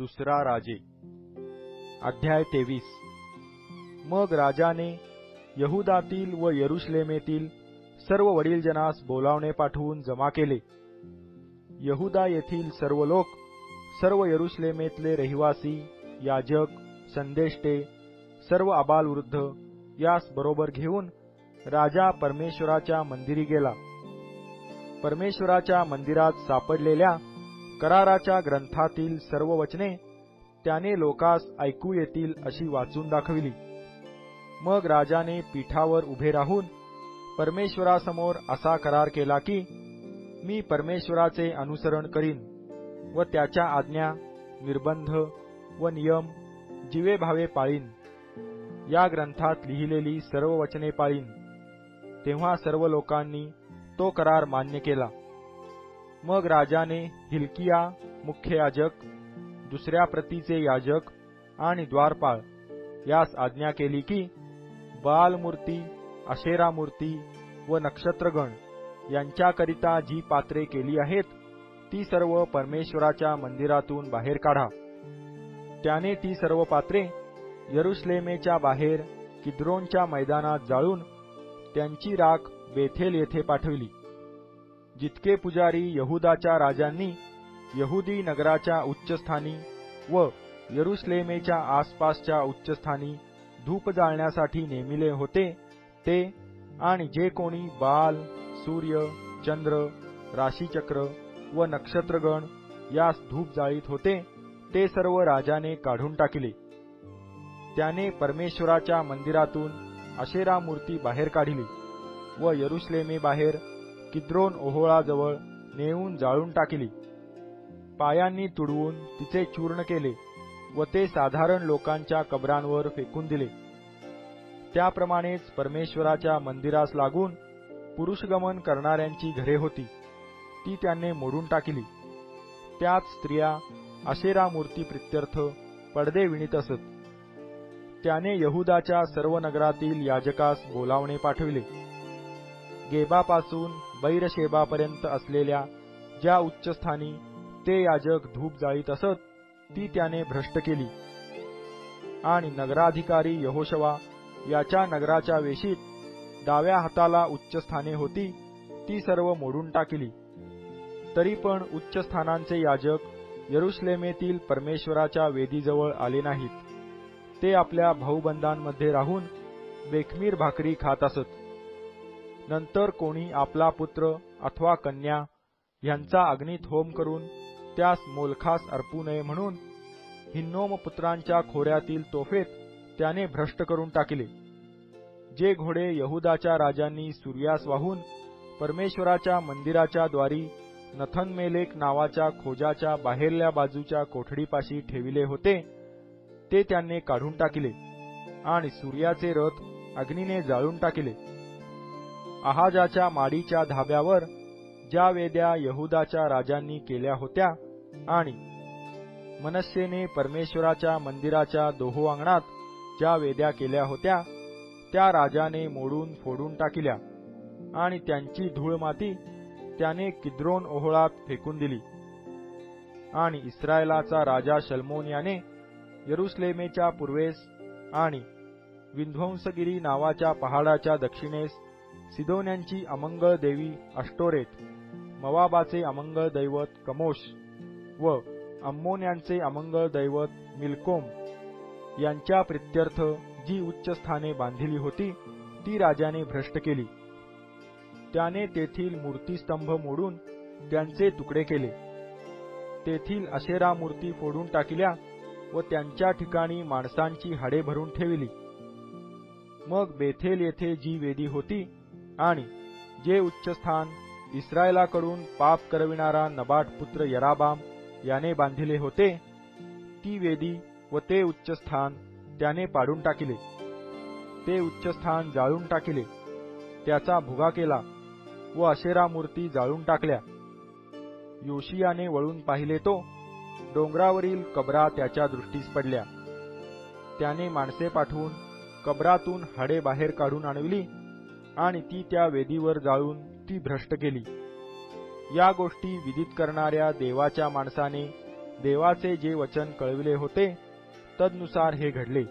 दुसरा राजे अध्याय 23। मग राजाने यहुदातील व यरुशलेमेतील सर्व वडीलजनास बोलावणे पाठवून जमा केले। यहुदा येथील सर्व लोक, सर्व यरुशलेमेतले रहिवासी, याजक, संदेष्टे, सर्व आबालवृद्ध यास बरोबर घेऊन राजा परमेश्वराच्या मंदिरी गेला। परमेश्वराच्या मंदिरात सापडलेल्या कराराच्या ग्रंथातील सर्व वचने त्याने लोकास ऐकू येतील अशी वाचून दाखविली। मग राजाने पीठावर उभे राहून परमेश्वरासमोर असा करार केला की मी परमेश्वराचे अनुसरण करीन व त्याच्या आज्ञा, निर्बंध व नियम जिवेभावे पाळीन, या ग्रंथात लिहिलेली सर्व वचने पाळीन। तेव्हा सर्व लोकांनी तो करार मान्य केला। मग राजाने हिल्किया मुख्य याजक, दुसऱ्या प्रतीचे याजक आणि द्वारपाळ यास आज्ञा केली की बाल मूर्ती, अशेरा मूर्ती व नक्षत्रगण यांच्याकरिता जी पात्रे केली आहेत ती सर्व परमेश्वराच्या मंदिरातून बाहेर काढा। त्याने ती सर्व पात्रे यरुशलेमेच्या बाहेर किद्रोनच्या मैदानात जाळून त्यांची राख बेथेल येथे पाठविली। जितके पुजारी यहुदाच्या राजांनी यहुदी नगराच्या उच्चस्थानी व यरुशलेमेच्या आसपासच्या उच्चस्थानी धूप जाळण्यासाठी नेमिले होते ते, आणि जे कोणी बाल, सूर्य, चंद्र, राशीचक्र व नक्षत्रगण यास धूप जाळीत होते ते सर्व राजाने काढून टाकले। त्याने परमेश्वराच्या मंदिरातून अशेरा मूर्ती बाहेर काढली व यरुशलेमे बाहेर किद्रोन ओहोळाजवळ नेऊन जाळून टाकली। पायांनी तुडवून तिचे चूर्ण केले व ते साधारण लोकांच्या कबरांवर फेकून दिले। त्याप्रमाणेच परमेश्वराच्या मंदिरास लागून पुरुषगमन करणाऱ्यांची घरे होती ती त्यांनी मोडून टाकली। त्यात स्त्रिया अशेरा मूर्ती प्रित्यर्थ पडदे विणीत असत। त्याने यहुदाच्या सर्व नगरातील याजकास बोलावणे पाठविले। गेबापासून बैरशेबापर्यंत असलेल्या ज्या उच्चस्थानी ते याजक धूप जाळीत असत ती त्याने भ्रष्ट केली, आणि नगराधिकारी यहोशवा याच्या नगराच्या वेशीत डाव्या हाताला उच्चस्थाने होती ती सर्व मोडून टाकली। तरी पण उच्चस्थानांचे याजक यरुशलेमेतील परमेश्वराच्या वेदीजवळ आले नाहीत। ते आपल्या भाऊबंदांमध्ये राहून बेखमीर भाकरी खात असत। नंतर कोणी आपला पुत्र अथवा कन्या ह्यांचा अग्नीत होम करून त्यास मोलखास अर्पू नये म्हणून हिन्नोम पुत्रांच्या खोऱ्यातील तोफेत त्याने भ्रष्ट करून टाकले। जे घोडे यहुदाच्या राजांनी सूर्यास वाहून परमेश्वराच्या मंदिराच्या द्वारी नथनमेलेक नावाच्या खोजाच्या बाहेरल्या बाजूच्या कोठडीपाशी ठेविले होते ते त्यांनी काढून टाकले आणि सूर्याचे रथ अग्नीने जाळून टाकले। आहाजाच्या माडीच्या धाब्यावर ज्या वेद्या यहुदाच्या राजांनी केल्या होत्या आणि मनश्शेने परमेश्वराच्या मंदिराच्या दोहो अंगणात ज्या वेद्या केल्या होत्या त्या राजाने मोडून फोडून टाकल्या, आणि त्यांची धूळ माती त्याने किद्रोन ओहोळात फेकून दिली। आणि इस्रायलाचा राजा शल्मोन याने यरुशलेमेच्या पूर्वेस आणि विध्वंसगिरी नावाच्या पहाडाच्या दक्षिणेस सिदोन्यांची अमंगळ देवी अष्टोरेत, मवाबाचे अमंगळ दैवत कमोश व अम्मोन्यांचे अमंगळ दैवत मिल्कोम यांच्या प्रित्यर्थ जी उच्चस्थाने बांधिली होती ती राजाने भ्रष्ट केली। त्याने तेथील मूर्तिस्तंभ मोडून त्यांचे तुकडे केले, तेथील अशेरा मूर्ती फोडून टाकल्या व त्यांच्या ठिकाणी माणसांची हाडे भरून ठेवली। मग बेथेल येथे जी वेदी होती आणि जे उच्चस्थान इस्रायलाकडून पाप करविणारा नबाट पुत्र यराबाम याने बांधिले होते ती वेदी व ते उच्चस्थान त्याने पाडून टाकले। ते उच्चस्थान जाळून टाकले, त्याचा भुगा केला व अशेरा मूर्ती जाळून टाकल्या। योशियाने वळून पाहिले तो डोंगरावरील कबरा त्याच्या दृष्टीस पडल्या। त्याने माणसे पाठवून कबरातून हाडे बाहेर काढून आणविली आणि ती त्या वेदीवर जाळून ती भ्रष्ट केली। या गोष्टी विदित करणाऱ्या देवाच्या माणसाने देवाचे जे वचन कळविले होते तदनुसार हे घडले.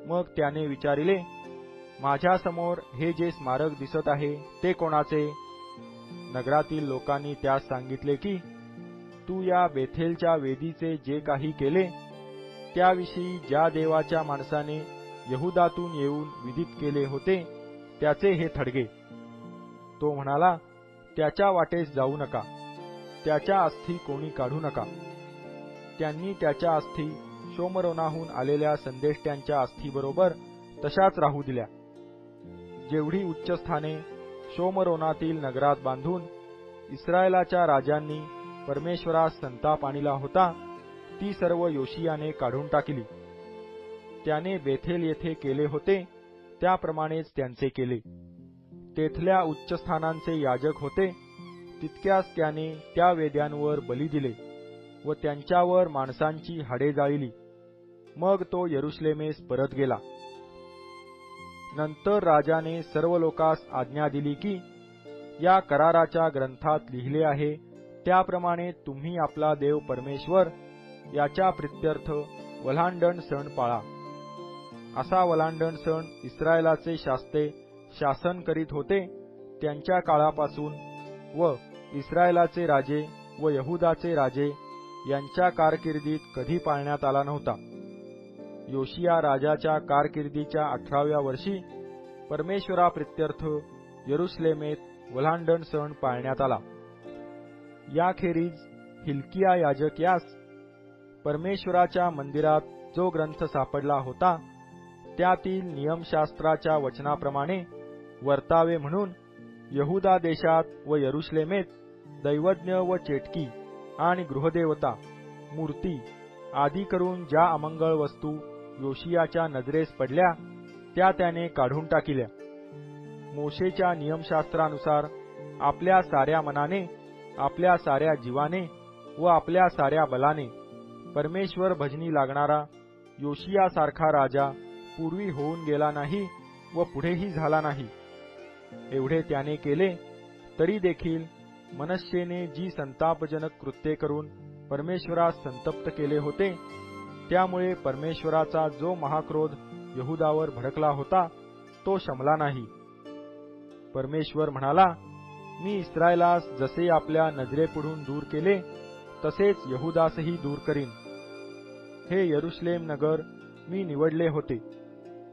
मग त्याने विचारिले, माझ्या समोर हे जे स्मारक दिसत आहे ते कोणाचे? नगरातील लोकांनी त्यास सांगितले की तू या बेथेलच्या वेदीचे जे काही केले त्याविषयी ज्या देवाच्या माणसाने यहुदातून येऊन विदित केले होते त्याचे हे थडगे. तो म्हणाला, त्याच्या वाटेस जाऊ नका, त्याच्या अस्थी कोणी काढू नका. त्यांनी त्याच्या अस्थी शोमरोनाहून आलेल्या संदेष्ट्यांच्या अस्थीबरोबर तशाच राहू दिल्या. जेवढी उच्चस्थाने शोमरोनातील नगरात बांधून इस्रायलाच्या राजांनी परमेश्वरास संताप आणला होता ती सर्व योशियाने काढून टाकली. त्याने बेथेल येथे केले होते त्याप्रमाणेच त्यांचे केले. तेथल्या उच्चस्थानांचे याजक होते तितक्यास त्याने त्या वेद्यांवर बली दिले व त्यांच्यावर माणसांची हाडे जाळली. मग तो यरुशलेमेस परत गेला. नंतर राजाने सर्व लोकांस आज्ञा दिली की या कराराच्या ग्रंथात लिहिले आहे त्याप्रमाणे तुम्ही आपला देव परमेश्वर याच्या प्रित्यर्थ वल्हांडण सण पाळा. असा वल्हांडण सण इस्रायलाचे शास्ते शासन करीत होते त्यांच्या काळापासून व इस्रायलाचे राजे व यहुदाचे राजे यांच्या कारकिर्दीत कधी पाळण्यात आला नव्हता. योशिया राजाच्या कारकिर्दीच्या 18व्या वर्षी परमेश्वराप्रित्यर्थ यरुशलेमेत वल्हांडण सण पाळण्यात आला. याखेरीज हिल्किया याजक यास परमेश्वराच्या मंदिरात जो ग्रंथ सापडला होता त्यातील नियमशास्त्राच्या वचनाप्रमाणे वर्तावे म्हणून यहुदा देशात व यरुशलेमेत दैवज्ञ व चेटकी आणि गृहदेवता मूर्ती आदी करून ज्या अमंगळ वस्तू योशियाच्या नजरेस पडल्या त्या त्याने काढून टाकिल्या. मोशेच्या नियमशास्त्रानुसार आपल्या साऱ्या मनाने, आपल्या साऱ्या जीवाने व आपल्या साऱ्या बलाने परमेश्वर भजनी लागणारा योशियासारखा राजा पूर्वी होऊन गेला नाही व पुढेही झाला नाही. एवढे त्याने केले तरी देखील मनश्शेने जी संतापजनक कृत्ये करून परमेश्वरास संतप्त केले होते त्यामुळे परमेश्वराचा जो महाक्रोध यहुदावर भडकला होता तो शमला नाही. परमेश्वर म्हणाला, मी इस्रायलास जसे आपल्या नजरेपुढून दूर केले तसेच यहुदासही दूर करीन. हे यरुशलेम नगर मी निवडले होते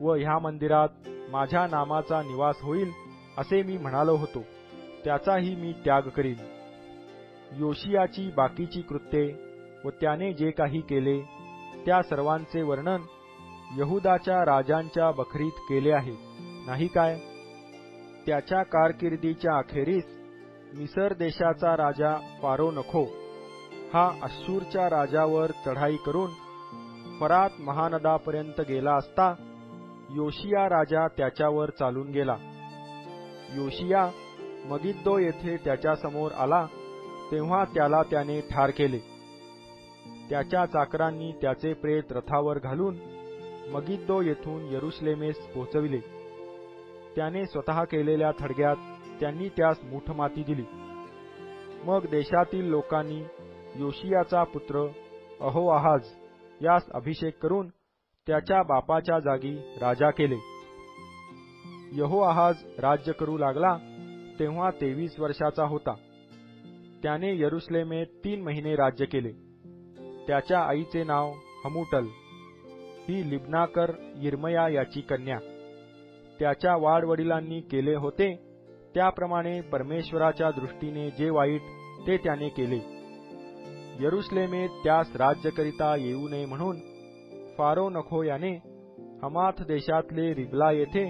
व ह्या मंदिरात माझ्या नामाचा निवास होईल असे मी म्हणालो होतो त्याचाही मी त्याग करीन. योशियाची बाकीची कृत्ये व त्याने जे काही केले त्या सर्वांचे वर्णन यहुदाच्या राजांच्या बखरीत केले आहे नाही काय? त्याच्या कारकिर्दीच्या अखेरीस मिसर देशाचा राजा फारो नखो हा अश्शूरच्या राजावर चढाई करून फरात महानदापर्यंत गेला असता योशिया राजा त्याच्यावर चालून गेला. योशिया मगिद्दो येथे त्याच्यासमोर आला तेव्हा त्याला त्याने ठार केले. त्याच्या चाकरांनी त्याचे प्रेत रथावर घालून मगिद्दो येथून यरुशलेमेस पोहोचविले. त्याने स्वतः केलेल्या थडग्यात त्यांनी त्यास मूठमाती दिली. मग देशातील लोकांनी योशियाचा पुत्र अहोआहाज यास अभिषेक करून त्याच्या बापाच्या जागी राजा केले. यहोआहाज राज्य करू लागला तेव्हा 23 वर्षाचा होता. त्याने यरुशलेमेत 3 महिने राज्य केले. त्याच्या आईचे नाव हमूटल, ही लिब्नाकर यिर्मया याची कन्या. त्याच्या वाडवडिलांनी केले होते त्याप्रमाणे परमेश्वराच्या दृष्टीने जे वाईट ते त्याने केले. यरुशलेमेत त्यास राज्यकरिता येऊ नये म्हणून फारो नखो याने हमाथ देशातले रिबला येथे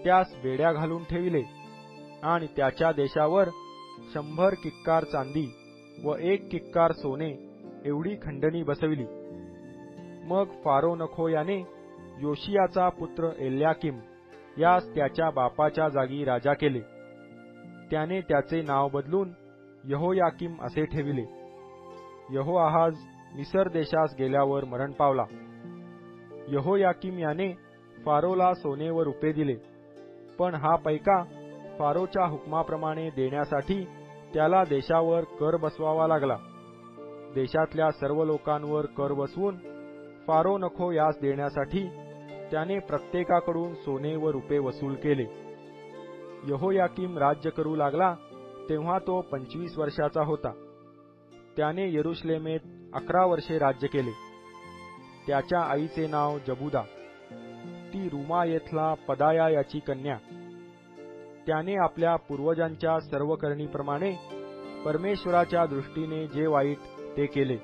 त्यास बेड्या घालून ठेविले आणि त्याच्या देशावर 100 किक्कार चांदी व 1 किक्कार सोने एवढी खंडणी बसविली. मग फारो नखो याने योशियाचा पुत्र एल्याकीम यास त्याच्या बापाच्या जागी राजा केले. त्याने त्याचे नाव बदलून यहोयाकीम असे ठेविले. यहोआहाज मिसर देशास गेल्यावर मरण पावला. यहोयाकीम याने फारोला सोने व रुपे दिले, पण हा पैका फारोच्या हुकमाप्रमाणे देण्यासाठी त्याला देशावर कर बसवावा लागला. देशातल्या सर्व लोकांवर कर बसवून फारो नखो यास देण्यासाठी त्याने प्रत्येकाकडून सोने व रुपे वसूल केले. यहोयाकीम राज्य करू लागला तेव्हा तो 25 वर्षाचा होता. त्याने यरुशलेमेत 11 वर्षे राज्य केले. त्याच्या आईचे नाव जबुदा, ती रुमा येथला पदाया याची कन्या. त्याने आपल्या पूर्वजांच्या सर्व करणीप्रमाणे परमेश्वराच्या दृष्टीने जे वाईट ते केले.